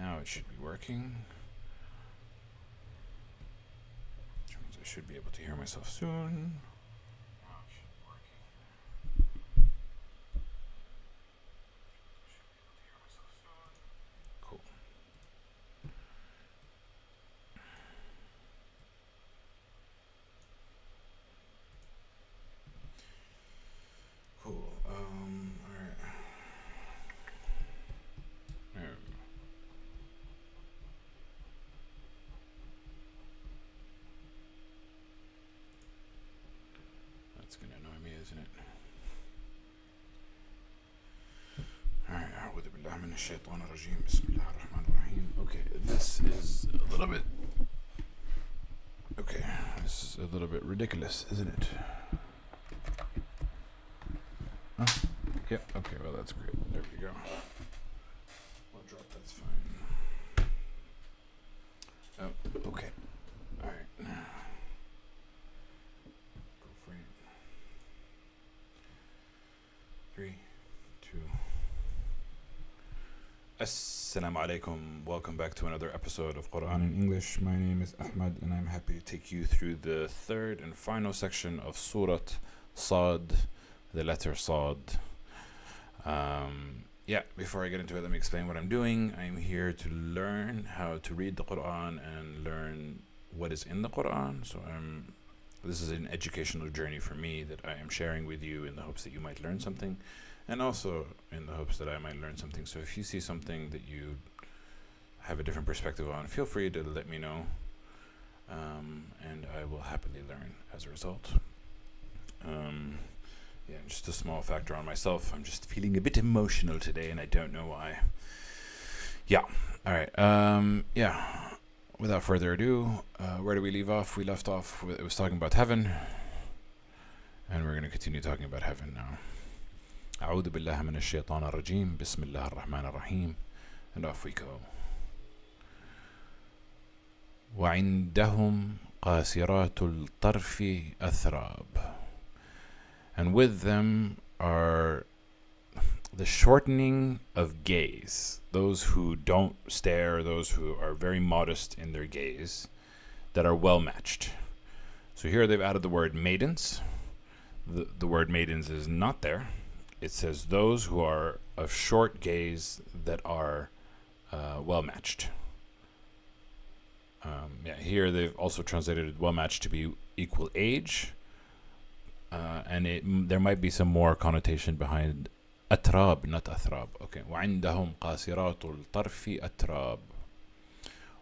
now it should be working. I should be able to hear myself soon. Cool. Cool. Alright. That's gonna annoy me, isn't it? Alright, أعوذ بالله من الشيطان الرجيم بسم الله الرحمن الرحيم. Okay, this is a little bit ridiculous, isn't it? Huh? Yep, okay, well that's great. There we go. I'll drop, that's fine. Oh, okay. Alright. Go for it. 3, 2. Assalamu alaikum. Welcome back to another episode of Quran in English. My name is Ahmad and I'm happy to take you through the third and final section of Surat Sad, the letter Sad. Before I get into it, let me explain what I'm doing. I'm here to learn how to read the Quran and learn what is in the Quran. So this is an educational journey for me that I am sharing with you in the hopes that you might learn something, and also in the hopes that I might learn something. So if you see something that you have a different perspective on, feel free to let me know, and I will happily learn as a result. Just a small factor on myself. I'm just feeling a bit emotional today, and I don't know why. Alright. Without further ado, where do we leave off? We left off with, it was talking about heaven, and we're going to continue talking about heaven now. أعوذ بالله من الشيطان الرجيم بسم الله الرحمن الرحيم. And off we go. وعندهم قاصرات الطرف أثراب. And with them are the shortening of gaze. Those who don't stare, those who are very modest in their gaze, that are well matched. So here they've added the word maidens. The word maidens is not there. It says those who are of short gaze that are well matched. Here they've also translated well matched to be equal age. And there might be some more connotation behind أتراب, not أثراب. Okay. وعندهم قاصرات الطرف أتراب.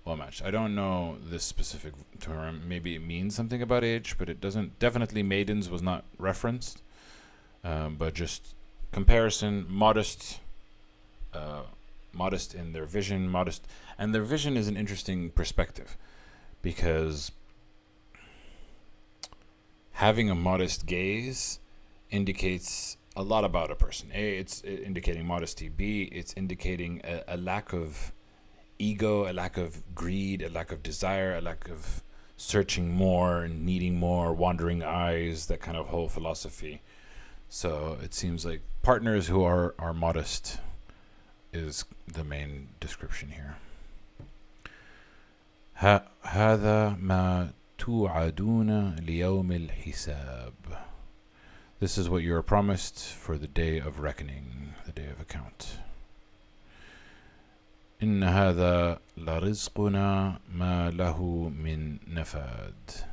Well matched. I don't know this specific term. Maybe it means something about age, but it doesn't. Definitely maidens was not referenced. But just comparison, modest in their vision, and their vision is an interesting perspective, because having a modest gaze indicates a lot about a person. A, it's indicating modesty. B, it's indicating a lack of ego, a lack of greed, a lack of desire, a lack of searching more and needing more, wandering eyes, that kind of whole philosophy. So it seems like partners who are modest is the main description here. هذا ما توعدون ليوم الحساب. This is what you are promised for the day of reckoning, the day of account. إن هذا لرزقنا ما له من نفاد.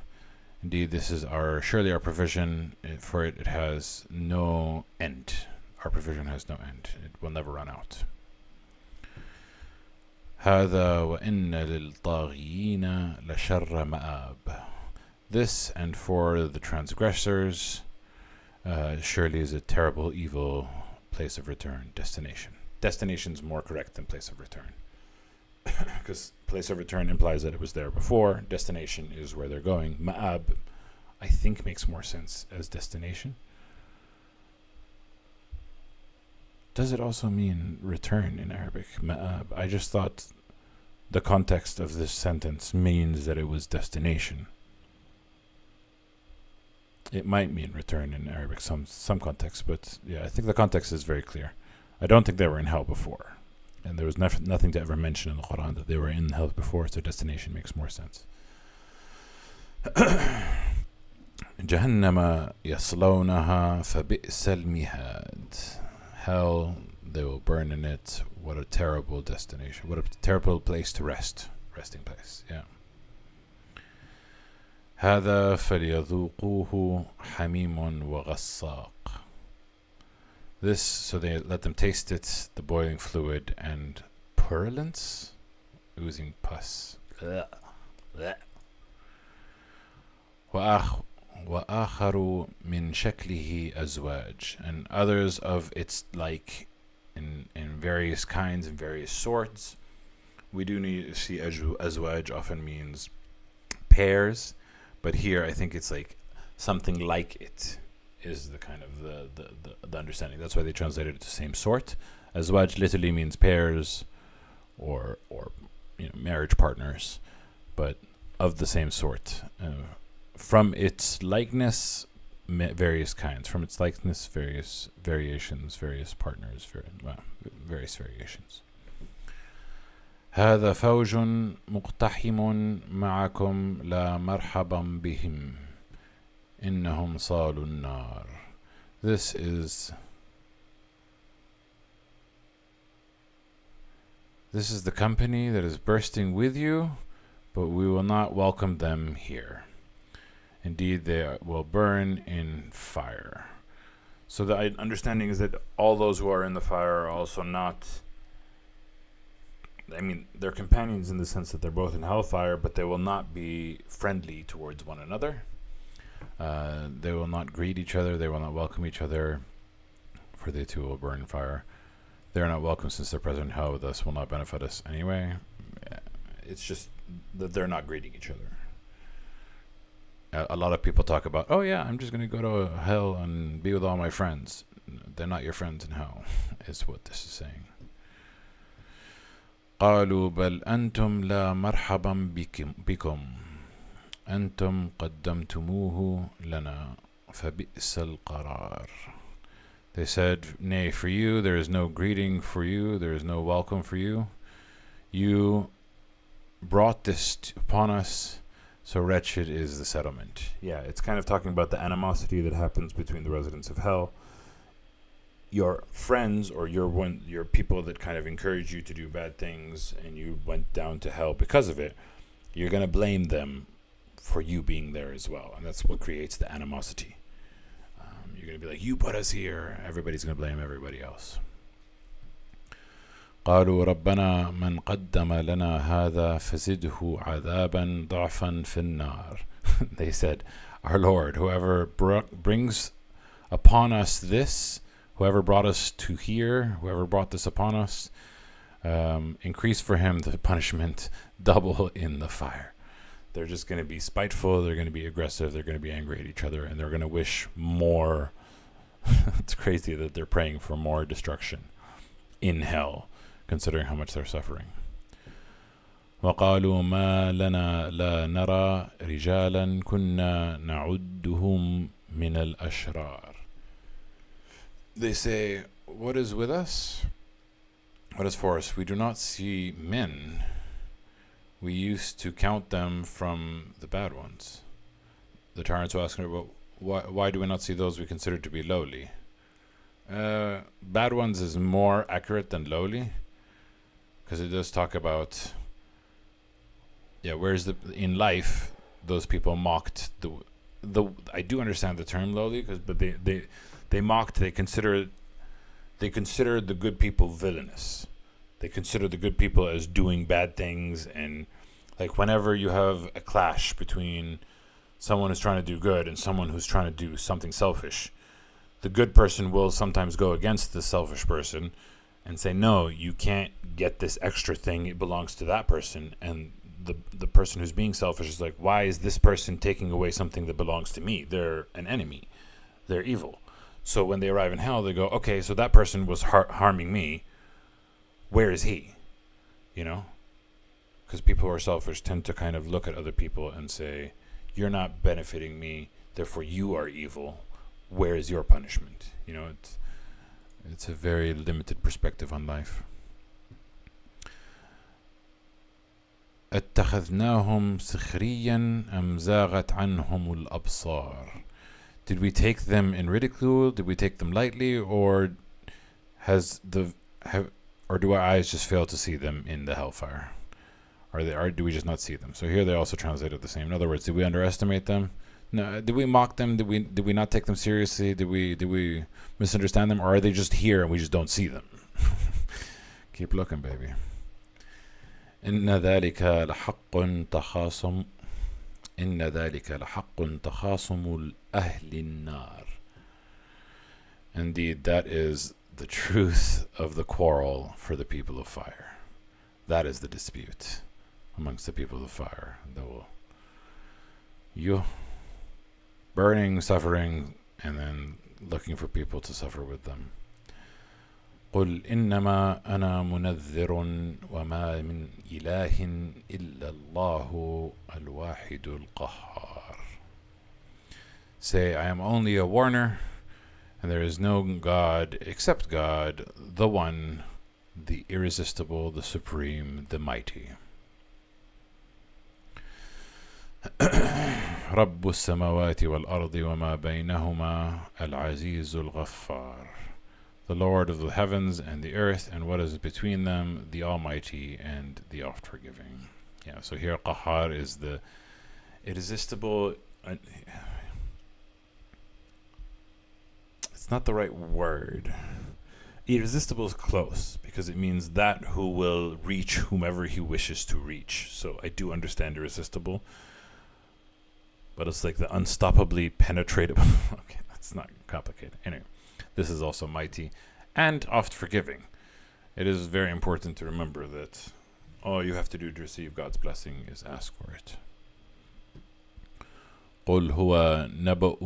Indeed, this is surely our provision. For it has no end. Our provision has no end. It will never run out. هذا وإن للطاغين لشر مآب. This, and for the transgressors, surely is a terrible, evil place of return, destination. Destination is more correct than place of return, because place of return implies that it was there before. Destination is where they're going. Ma'ab, I think, makes more sense as destination. Does it also mean return in Arabic? Ma'ab. I just thought the context of this sentence means that it was destination. It might mean return in Arabic, some context, but yeah, I think the context is very clear. I don't think they were in hell before. and there was nothing to ever mention in the Quran that they were in hell before, so destination makes more sense. جهنم يصلونها فبئس المهاد. Hell, they will burn in it. What a terrible destination. What a terrible place to rest. Resting place, yeah. هذا فليذوقوه حميم وغساق. This, so they let them taste it, the boiling fluid, and purulence, oozing pus. وآخر من شكله أزواج, and others of its like in various kinds and various sorts. We do need to see azwaj often means pairs, but here I think it's like something like it is the kind of the understanding. That's why they translated it to same sort. Azwaj literally means pairs or marriage partners, but of the same sort. From its likeness, various kinds. From its likeness, various variations, various partners, various variations. هذا فوج مقتحم معكم لا مرحبا بهم إنهم صالوا النار. This is the company that is bursting with you, but we will not welcome them here. Indeed, they will burn in fire. So the understanding is that all those who are in the fire are also not, they're companions in the sense that they're both in hellfire, but they will not be friendly towards one another. They will not greet each other. They will not welcome each other, for they too will burn in fire. They are not welcome since they're present in hell, thus will not benefit us anyway. It's just that they're not greeting each other. A lot of people talk about, oh yeah, I'm just going to go to hell and be with all my friends. They're not your friends in hell, is what this is saying. قالوا بل أنتم لا مرحبا بكم أنتم قدمتموه لنا فبئس القرار. They said, nay, for you there is no greeting for you, there is no welcome for you. You brought this upon us, so wretched is the settlement. Yeah, it's kind of talking about the animosity that happens between the residents of hell. Your friends or your people that kind of encourage you to do bad things and you went down to hell because of it, you're going to blame them for you being there as well. And that's what creates the animosity. You're going to be like, you put us here. Everybody's going to blame everybody else. قالوا ربنا من قدم لنا هذا فزده عذابا ضعفا في النار. They said, our Lord, whoever brings upon us this, whoever brought us to here, whoever brought this upon us, increase for him the punishment double in the fire. They're just going to be spiteful, they're going to be aggressive, they're going to be angry at each other, and they're going to wish more. It's crazy that they're praying for more destruction in hell, considering how much they're suffering. وقالوا ما لنا لا نرى رجالا كنا نعدهم من الأشرار. They say, what is with us? What is for us? We do not see men. We used to count them from the bad ones. The tyrants were asking her, well, why do we not see those we consider to be lowly? Bad ones is more accurate than lowly, because it does talk about, whereas in life those people mocked the I do understand the term lowly, but they mocked, they considered the good people villainous. They consider the good people as doing bad things, and like whenever you have a clash between someone who's trying to do good and someone who's trying to do something selfish, the good person will sometimes go against the selfish person and say, no, you can't get this extra thing, it belongs to that person. And the person who's being selfish is like, why is this person taking away something that belongs to me? They're an enemy, they're evil. So when they arrive in hell, they go, okay, so that person was harming me, where is he? Because people who are selfish tend to kind of look at other people and say, you're not benefiting me, therefore you are evil. Where is your punishment? It's a very limited perspective on life. أَتَّخَذْنَاهُمْ سِخْرِيًّا أَمْ زَاغَتْ عَنْهُمُ الْأَبْصَارُ. Did we take them in ridicule? Did we take them lightly? Or do our eyes just fail to see them in the hellfire? Do we just not see them? So here they also translated the same. In other words, did we underestimate them? No. Did we mock them? Did we not take them seriously? Did we misunderstand them? Or are they just here and we just don't see them? Keep looking, baby. إن ذلك لحق تخاصم أهل النار. Indeed, that is the truth of the quarrel for the people of fire. That is the dispute amongst the people of fire. You burning, suffering, and then looking for people to suffer with them. قل إنما أنا منذر وما من إله إلا الله الواحد القهار. Say, I am only a warner, and there is no God except God, the one, the irresistible, the supreme, the mighty. رب السماوات والأرض وما بينهما العزيز الغفار. The Lord of the heavens and the earth and what is between them, the Almighty and the oft-forgiving. Yeah, so here Qahar is the irresistible. It's not the right word. Irresistible is close because it means that who will reach whomever he wishes to reach. So I do understand irresistible, but it's like the unstoppably penetratable. Okay, that's not complicated. Anyway. This is also mighty and oft forgiving. It is very important to remember that all you have to do to receive God's blessing is ask for it. قل هو نبأ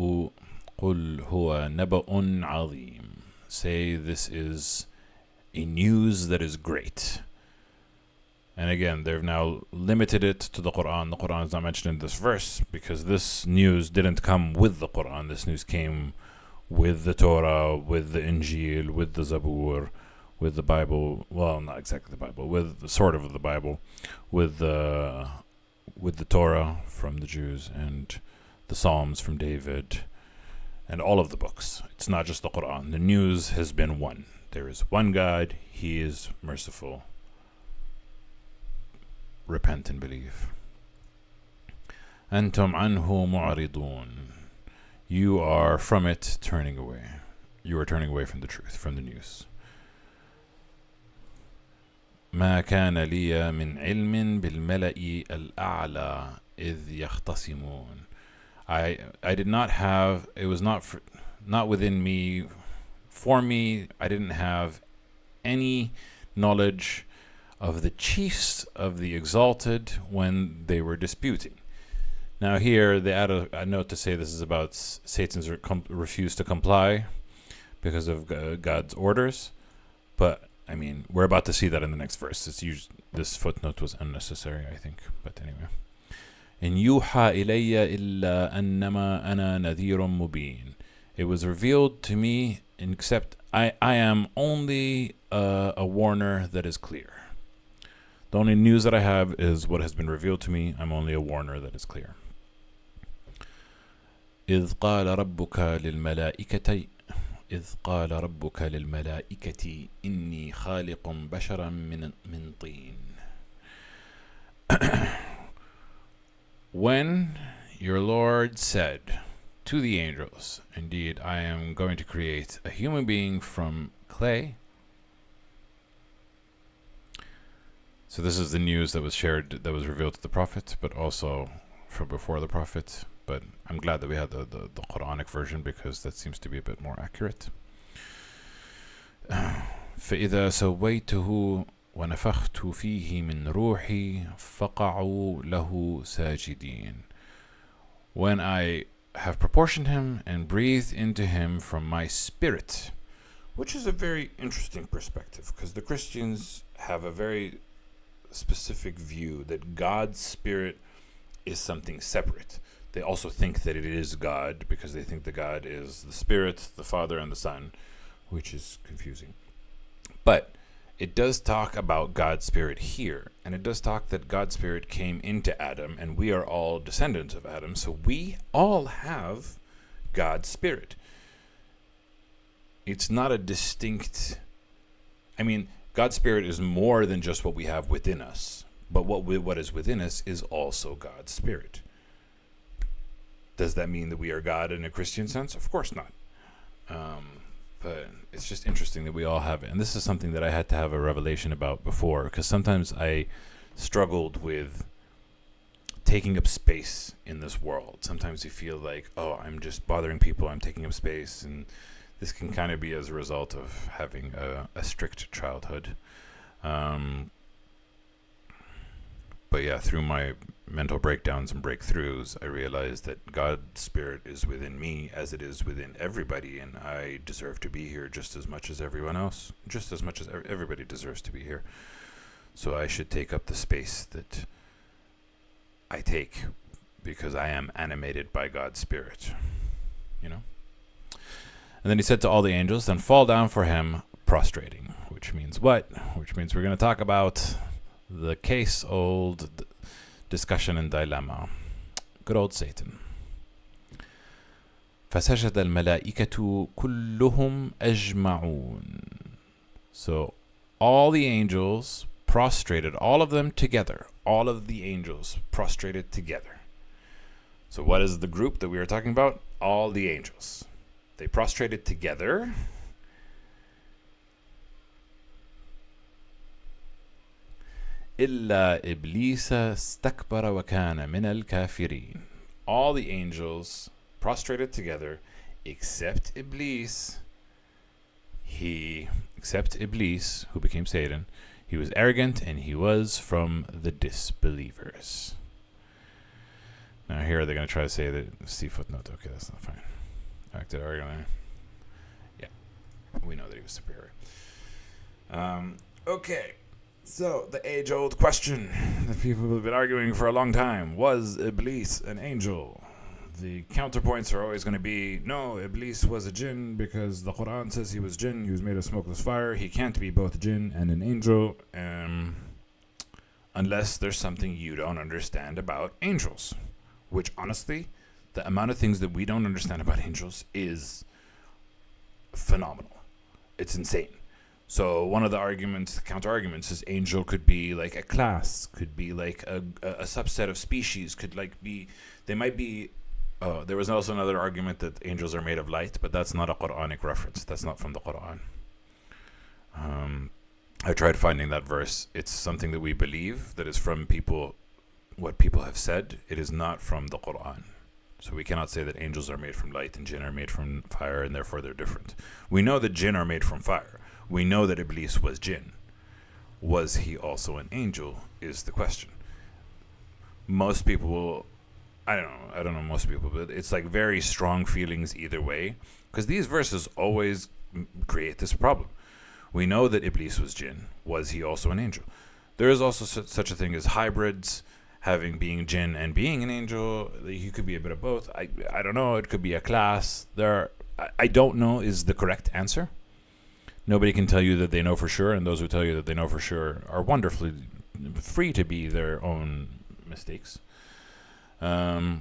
عظيم. Say, this is a news that is great. And again, they've now limited it to the Quran. The Quran is not mentioned in this verse because this news didn't come with the Quran. This news came with the Torah, with the Injil, with the Zabur, with the Bible. Well, not exactly the Bible, with the sort of the Bible, with the Torah from the Jews and the Psalms from David, and all of the books. It's not just the Quran. The news has been one. There is one God. He is merciful. Repent and believe. أنتم عنه معرضون. You are from it turning away. You are turning away from the truth, from the news. ما كان لي من علم بالملأ الأعلى إذ يختصمون. I did not have, it was not within me, for me, I didn't have any knowledge of the chiefs of the exalted when they were disputing. Now here they add a note to say this is about Satan's refuse to comply because of God's orders. But I mean, we're about to see that in the next verse. This footnote was unnecessary, I think. But anyway. إن يوحى إلي إلا أنما أنا نذير مبين. It was revealed to me, except I am only a warner that is clear. The only news that I have is what has been revealed to me. I'm only a warner that is clear. إذ قال ربك للملائكة إني خالق بشرا من طين. When your Lord said to the angels, indeed, I am going to create a human being from clay. So this is the news that was shared, that was revealed to the Prophet, but also from before the Prophet. But I'm glad that we had the Quranic version because that seems to be a bit more accurate. فإذا سويته ونفخت فيه من روحي فقعوا له ساجدين. When I have proportioned him and breathed into him from my spirit, which is a very interesting perspective because the Christians have a very specific view that God's spirit is something separate. They also think that it is God because they think that God is the Spirit, the Father, and the Son, which is confusing. But it does talk about God's Spirit here, and it does talk that God's Spirit came into Adam, and we are all descendants of Adam, so we all have God's Spirit. It's not a distinct... God's Spirit is more than just what we have within us, but what is within us is also God's Spirit. Does that mean that we are God in a Christian sense? Of course not. But it's just interesting that we all have it. And this is something that I had to have a revelation about before, because sometimes I struggled with taking up space in this world. Sometimes you feel like, oh, I'm just bothering people, I'm taking up space, and this can kind of be as a result of having a strict childhood. But yeah, through my mental breakdowns and breakthroughs, I realized that God's Spirit is within me as it is within everybody, and I deserve to be here just as much as everyone else, just as much as everybody deserves to be here. So I should take up the space that I take because I am animated by God's Spirit, And then he said to all the angels, then fall down for him, prostrating. Which means what? Which means we're going to talk about the case-old discussion and dilemma. Good old Satan. فسجد الملائكة كلهم أجمعون. So all the angels prostrated, all of them together. All of the angels prostrated together. So what is the group that we are talking about? All the angels. They prostrated together. إلا إبليس استكبر وكان من الكافرين. All the angels prostrated together except Iblis. Except Iblis, who became Satan. He was arrogant and he was from the disbelievers. Now here they're going to try to say that, see footnote, okay, that's not fine. Acted arrogantly. Yeah, we know that he was superior. Okay. So, the age-old question that people have been arguing for a long time, was Iblis an angel? The counterpoints are always going to be, no, Iblis was a jinn because the Quran says he was jinn, he was made of smokeless fire, he can't be both jinn and an angel, unless there's something you don't understand about angels. Which, honestly, the amount of things that we don't understand about angels is phenomenal. It's insane. So one of the arguments, the counter-arguments, is angel could be like a class, could be like a subset of species, could like be, they might be, there was also another argument that angels are made of light, but that's not a Quranic reference. That's not from the Quran. I tried finding that verse. It's something that we believe that is from people, what people have said. It is not from the Quran. So we cannot say that angels are made from light and jinn are made from fire and therefore they're different. We know that jinn are made from fire. We know that Iblis was jinn. Was he also an angel is the question. Most people will, I don't know most people, but it's like very strong feelings either way, because these verses always create this problem. We know that Iblis was jinn. Was he also an angel? There is also such a thing as hybrids, being jinn and being an angel. He could be a bit of both. I don't know. It could be a class. I don't know is the correct answer. Nobody can tell you that they know for sure, and those who tell you that they know for sure are wonderfully free to be their own mistakes. I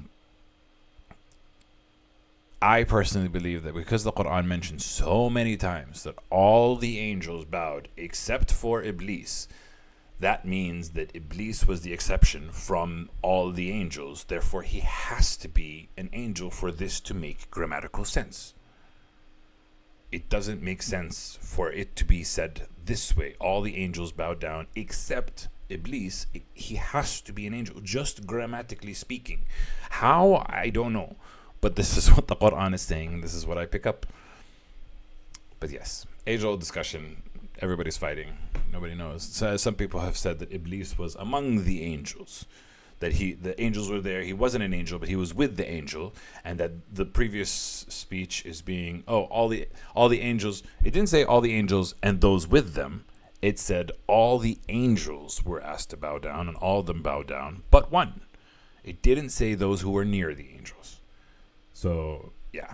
personally believe that because the Quran mentions so many times that all the angels bowed except for Iblis, that means that Iblis was the exception from all the angels. Therefore, he has to be an angel for this to make grammatical sense. It doesn't make sense for it to be said this way. All the angels bowed down except Iblis. He has to be an angel, just grammatically speaking. How? I don't know. But this is what the Quran is saying, and this is what I pick up. But yes, age-old discussion. Everybody's fighting. Nobody knows. So some people have said that Iblis was among the angels. That the angels were there. He wasn't an angel, but he was with the angel. And that the previous speech is being, all the angels. It didn't say all the angels and those with them. It said all the angels were asked to bow down, and all of them bowed down, but one. It didn't say those who were near the angels. So, yeah.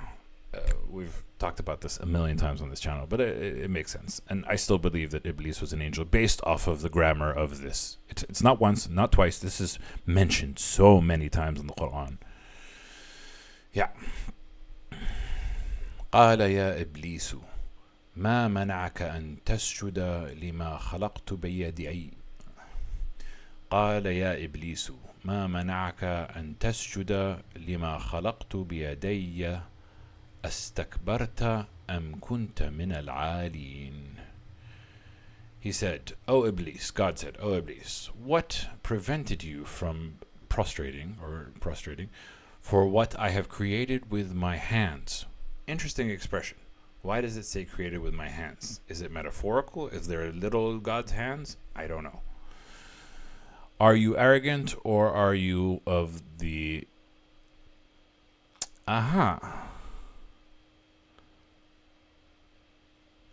we've talked about this a million times on this channel, but it makes sense. And I still believe that Iblis was an angel based off of the grammar of this. It's not once, not twice. This is mentioned so many times in the Quran. Yeah. قال يا إبليس ما منعك أن تسجد لما خلقت بيدي قال يا إبليس ما منعك أن تسجد لما خلقت بيدي أستكبرت أم كنت من العالين. He said, O Iblis, God said, O Iblis, what prevented you from prostrating for what I have created with my hands? Interesting expression. Why does it say created with my hands? Is it metaphorical? Is there a little God's hands? I don't know. Are you arrogant or are you of the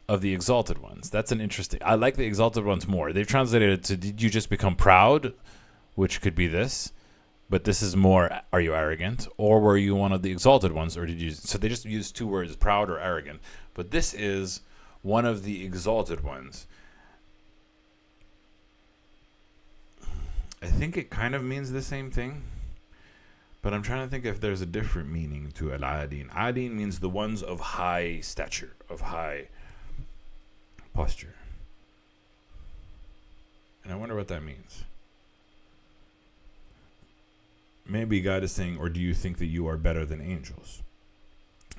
of the exalted ones? That's an interesting. I like the exalted ones more. They've translated it to did you just become proud, which could be this, but this is more are you arrogant or were you one of the exalted ones, or did you? So they just use two words, proud or arrogant, but this is one of the exalted ones. I think it kind of means the same thing, but I'm trying to think if there's a different meaning to al-adin. Adin means the ones of high stature, of high posture. And I wonder what that means. Maybe God is saying, or do you think that you are better than angels?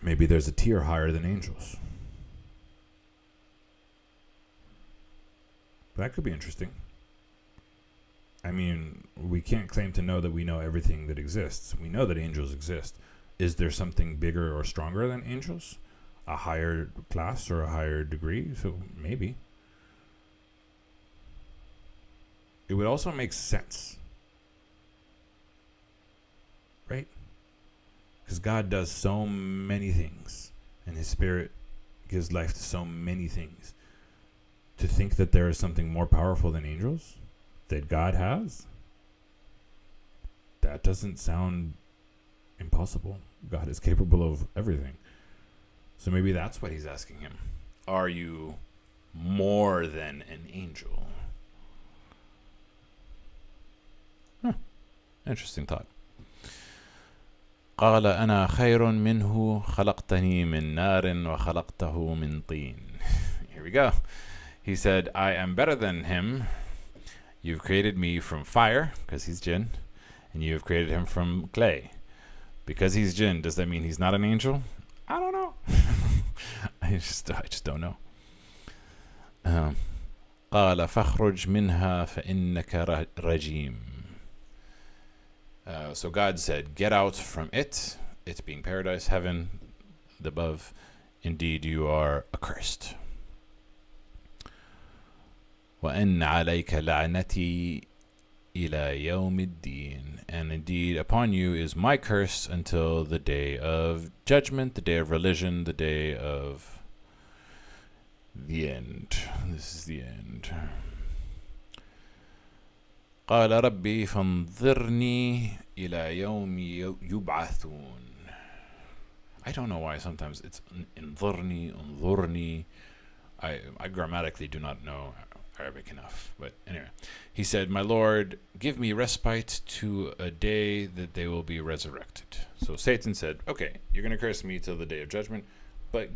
Maybe there's a tier higher than angels. That could be interesting. I mean, we can't claim to know that we know everything that exists. We know that angels exist. Is there something bigger or stronger than angels? A higher class or a higher degree? So maybe. It would also make sense. Right? Because God does so many things, and His Spirit gives life to so many things. To think that there is something more powerful than angels that God has, that doesn't sound impossible. God is capable of everything. So maybe that's what He's asking him. Are you more than an angel? Interesting thought. قال أنا خير منه خلقتني من نار وخلقته من طين. Here we go. He said, I am better than him. You've created me from fire, because he's jinn, and you have created him from clay. Because he's jinn, does that mean he's not an angel? I don't know. I just don't know. قال فاخرج منها فإنك رجيم. So God said, get out from it being paradise, heaven, the above. Indeed, you are accursed. وَأَنَّ عَلَيْكَ لَعْنَتِي إِلَى يَوْمِ الدِّينِ. And indeed, upon you is my curse until the day of judgment, the day of religion, the day of the end. This is the end. قال ربي فانظرني إلى يوم يبعثون. I don't know why sometimes it's انظرني. I grammatically do not know Arabic enough, but anyway, he said, my Lord, give me respite to a day that they will be resurrected. So Satan said, okay, you're going to curse me till the day of judgment, but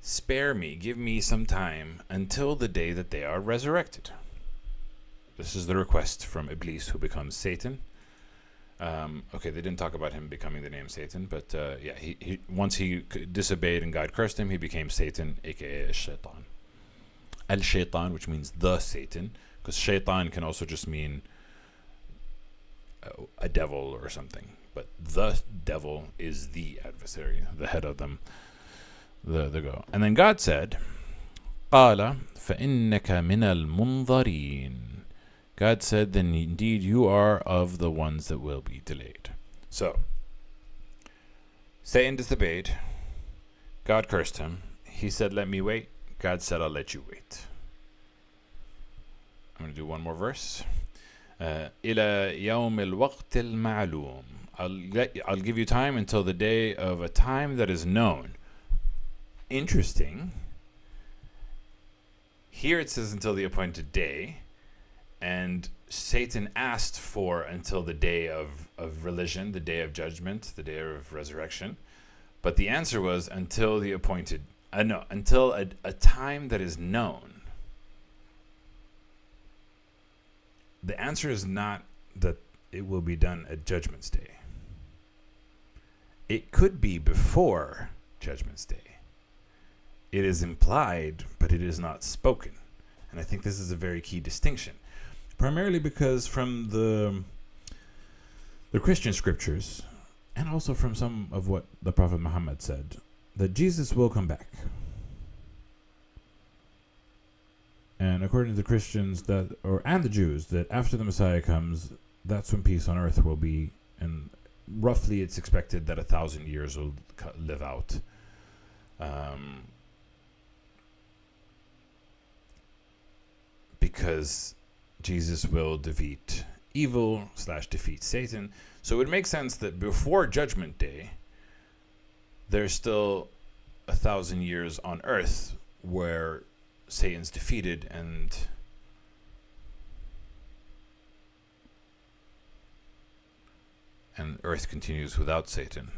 spare me, give me some time until the day that they are resurrected. This is the request from Iblis, who becomes Satan. Okay, they didn't talk about him becoming the name Satan, but he once he disobeyed and God cursed him, he became Satan, aka Al-Shaytan. Al-Shaytan, which means the Satan, because Shaytan can also just mean a devil or something, but the devil is the adversary, the head of them, the go. And then God said, قال فإنك من المنظرين. God said, then indeed you are of the ones that will be delayed. So, Satan disobeyed. God cursed him. He said, let me wait. God said, I'll let you wait. I'm going to do one more verse. إلى يوم الوقت المعلوم. I'll give you time until the day of a time that is known. Interesting. Here it says until the appointed day, and Satan asked for until the day of religion, the day of judgment, the day of resurrection. But the answer was until the appointed, until a time that is known. The answer is not that it will be done at Judgment's Day. It could be before Judgment's Day. It is implied, but it is not spoken. And I think this is a very key distinction. Primarily because from the Christian scriptures, and also from some of what the Prophet Muhammad said, that Jesus will come back. And according to the Christians and the Jews, that after the Messiah comes, that's when peace on earth will be, and roughly it's expected that 1,000 years will live out. Because Jesus will defeat evil / defeat Satan. So it would make sense that before Judgment Day, there's still 1,000 years on earth where Satan's defeated and earth continues without Satan.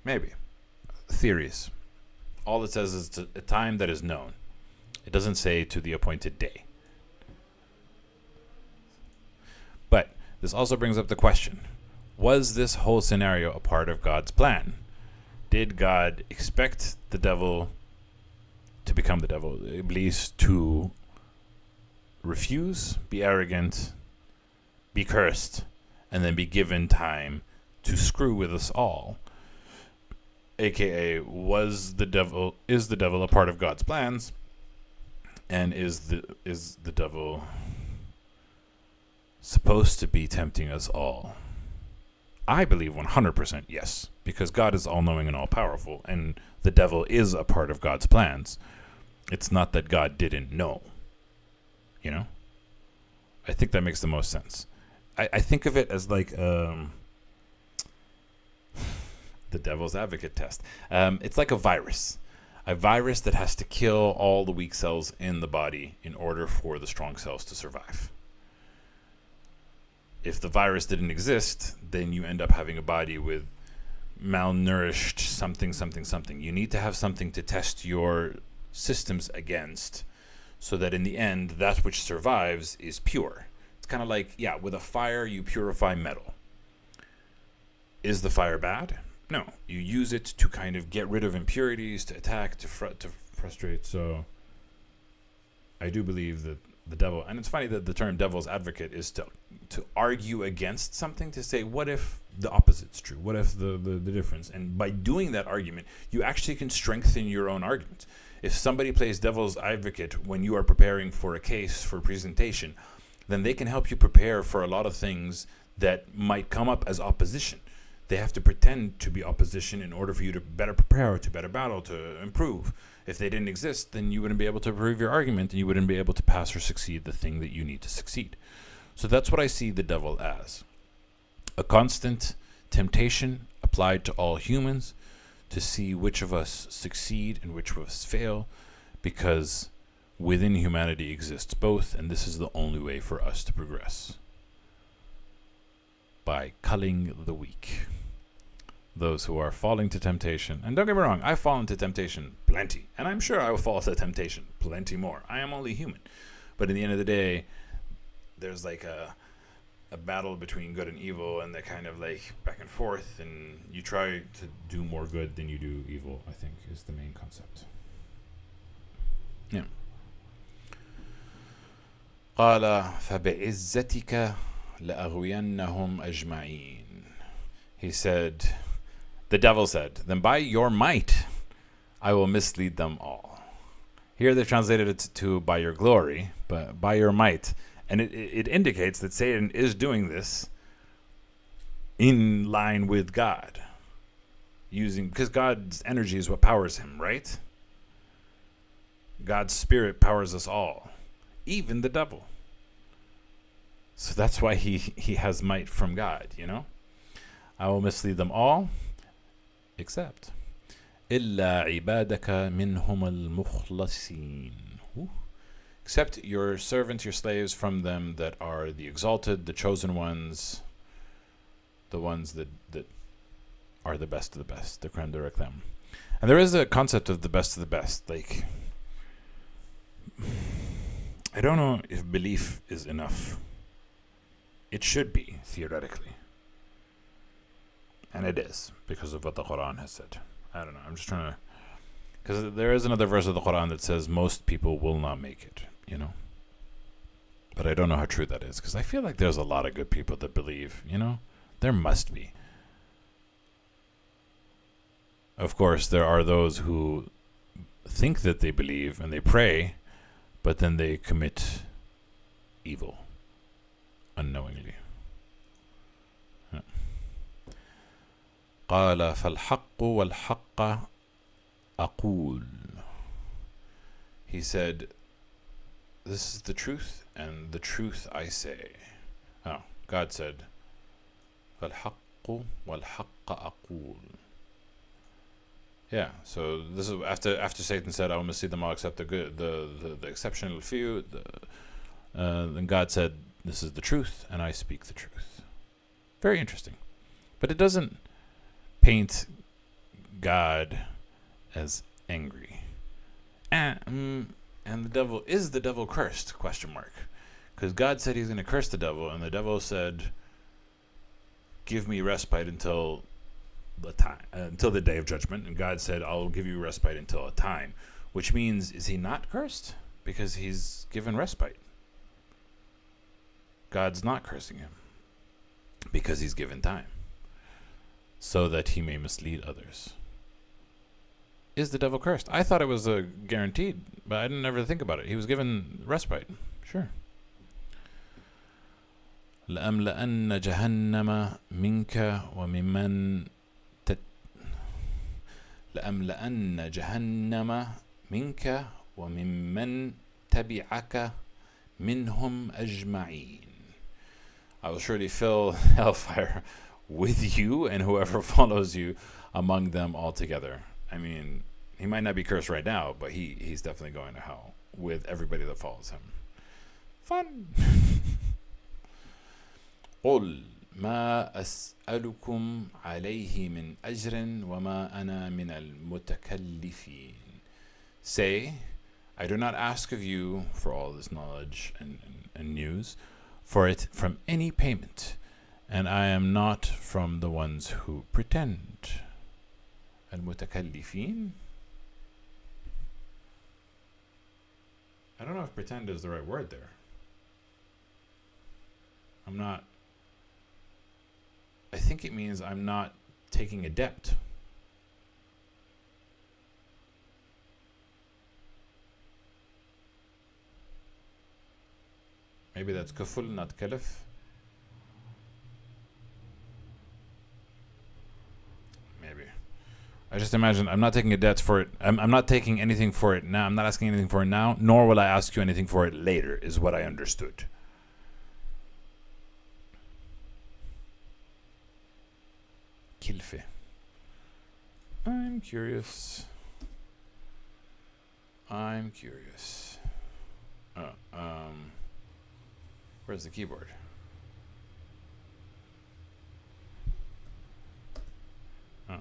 Maybe. Theories. All it says is a time that is known. It doesn't say to the appointed day. But this also brings up the question, was this whole scenario a part of God's plan? Did God expect the devil to become the devil, Iblis, to refuse, be arrogant, be cursed, and then be given time to screw with us all? AKA, is the devil a part of God's plans? And is the devil supposed to be tempting us all? I believe 100% yes, because God is all-knowing and all-powerful, and the devil is a part of God's plans. It's not that God didn't know. You know? I think that makes the most sense. I think of it as like the devil's advocate test. It's like a virus that has to kill all the weak cells in the body in order for the strong cells to survive. If the virus didn't exist, then you end up having a body with malnourished something. You need to have something to test your systems against, so that in the end, that which survives is pure. It's kind of like, with a fire, you purify metal. Is the fire bad? No. You use it to kind of get rid of impurities, to attack, to frustrate. So I do believe that the devil, and it's funny that the term devil's advocate is to argue against something, to say, what if the opposite's true? What if the difference? And by doing that argument, you actually can strengthen your own argument. If somebody plays devil's advocate when you are preparing for a case, for a presentation, then they can help you prepare for a lot of things that might come up as opposition. They have to pretend to be opposition in order for you to better prepare, to better battle, to improve. If they didn't exist, then you wouldn't be able to prove your argument, and you wouldn't be able to pass or succeed the thing that you need to succeed. So that's what I see the devil as. A constant temptation applied to all humans to see which of us succeed and which of us fail, because within humanity exists both, and this is the only way for us to progress. By culling the weak. Those who are falling to temptation. And don't get me wrong, I've fallen to temptation plenty. And I'm sure I will fall to temptation plenty more. I am only human. But at the end of the day, there's like a battle between good and evil, and they're kind of like back and forth, and you try to do more good than you do evil, I think, is the main concept. Yeah. قال فبعزتك لأغوينهم أجمعين. He said, the devil said, then by your might I will mislead them all. Here they translated it to by your glory, but by your might. And it indicates that Satan is doing this in line with God. Because God's energy is what powers him, right? God's spirit powers us all, even the devil. So that's why he has might from God, you know? I will mislead them all, except إلا عبادك منهم المخلصين. Except your servants, your slaves from them that are the exalted, the chosen ones, the ones that are the best of the best, the creme de la creme. And there is a concept of the best of the best. Like, I don't know if belief is enough. It should be, theoretically. And it is, because of what the Quran has said. I don't know, I'm just trying to... Because there is another verse of the Quran that says most people will not make it, you know? But I don't know how true that is, because I feel like there's a lot of good people that believe, you know? There must be. Of course, there are those who think that they believe and they pray, but then they commit evil unknowingly. قال فالحق والحق أقول. He said, this is the truth, and the truth I say. Oh, God said, فالحق والحق أقول. Yeah, so this is after Satan said, I will mislead them all except the good, the exceptional few. Then God said, this is the truth, and I speak the truth. Very interesting. But it doesn't paint God as angry. And the devil, is the devil cursed? ? Because God said he's going to curse the devil, and the devil said, give me respite until the time, until the day of judgment. And God said, I'll give you respite until a time. Which means, is he not cursed? Because he's given respite. God's not cursing him, because he's given time, so that he may mislead others. Is the devil cursed? I thought it was guaranteed, but I didn't ever think about it. He was given respite. Sure. لأملأن جهنم منك وممن لأملأن جهنم منك وممن تبعك منهم أجمعين. I will surely fill hellfire with you and whoever follows you among them altogether. I mean, he might not be cursed right now, but he's definitely going to hell with everybody that follows him. Fun. قل ما أسألكم عليه من أجر وما أنا من المتكلفين. Say, I do not ask of you for all this knowledge and news, for it from any payment, and I am not from the ones who pretend. المتكلفين? I don't know if pretend is the right word there. I think it means I'm not taking a debt. Maybe that's kaful, not kalif. Maybe. I just imagine I'm not taking a debt for it. I'm not taking anything for it now. I'm not asking anything for it now, nor will I ask you anything for it later, is what I understood. Kilfe. I'm curious. Where's the keyboard? Oh.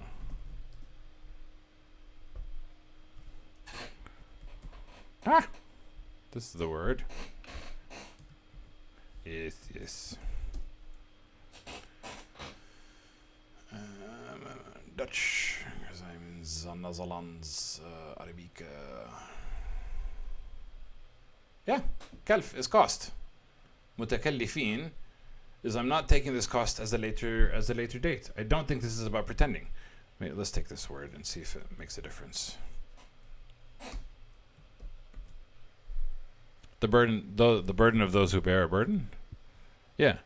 Ah! This is the word. Yes. Dutch, because I'm in the Netherlands, Arabic. Yeah, kalf is cost. Mutakallifin is I'm not taking this cost as a later date. I don't think this is about pretending. Wait, let's take this word and see if it makes a difference. The burden of those who bear a burden? Yeah.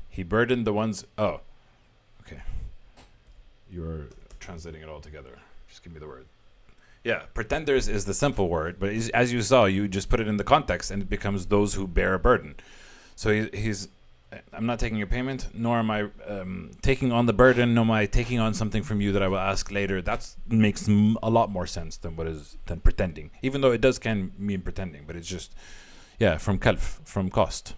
He burdened the ones. Oh. Okay. You're translating it all together. Just give me the word. Yeah, pretenders is the simple word, but as you saw, you just put it in the context and it becomes those who bear a burden. So he's I'm not taking your payment, nor am I taking on the burden, nor am I taking on something from you that I will ask later. That makes a lot more sense than pretending. Even though it can mean pretending, but it's just, from kalf, from cost.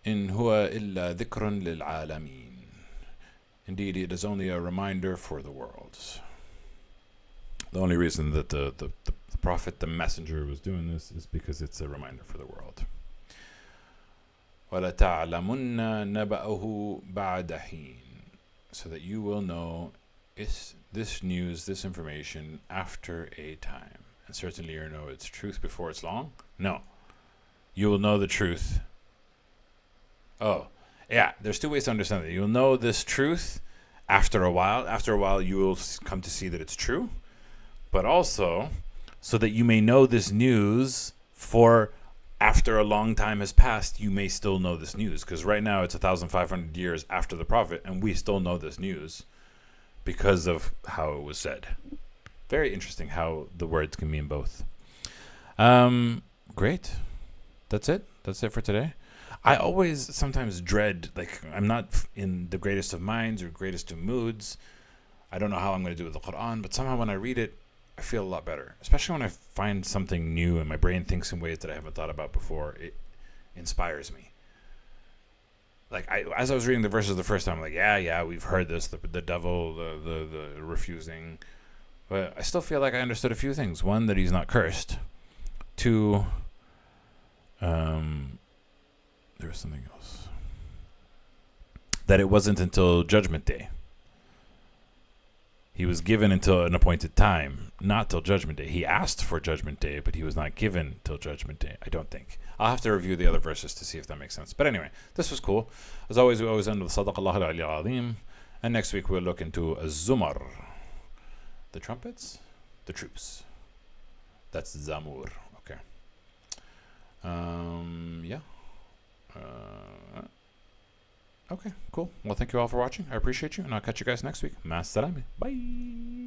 In huwa illa dhikrun lil alamin. Indeed, it is only a reminder for the worlds. The only reason that the prophet, the messenger, was doing this is because it's a reminder for the world. وَلَتَعْلَمُنَّ نَبَأَهُ بَعْدَ حِينٍ, so that you will know this news, this information, after a time. And certainly you know its truth before it's long? No. You will know the truth. Oh, yeah, there's two ways to understand it. You'll know this truth after a while. After a while, you will come to see that it's true. But also, so that you may know this news for after a long time has passed, you may still know this news. Because right now it's 1,500 years after the prophet, and we still know this news because of how it was said. Very interesting how the words can mean both. Great. That's it. That's it for today. I always sometimes dread, I'm not in the greatest of minds or greatest of moods. I don't know how I'm going to do with the Quran, but somehow when I read it, I feel a lot better, especially when I find something new and my brain thinks in ways that I haven't thought about before. It inspires me. As I was reading the verses the first time, I'm like, yeah, we've heard this, the devil, the refusing. But I still feel like I understood a few things. One, that he's not cursed. Two, there was something else. That it wasn't until Judgment Day. He was given until an appointed time, not till Judgment Day. He asked for Judgment Day, but he was not given till Judgment Day, I don't think. I'll have to review the other verses to see if that makes sense. But anyway, this was cool. As always, we always end with Sadaq Allah al-Ali al-Azim. And next week we'll look into Az-Zumar. The trumpets? The troops. That's Zamur. Okay. Okay, cool. Well, thank you all for watching. I appreciate you, and I'll catch you guys next week. Ma'as salami. Bye.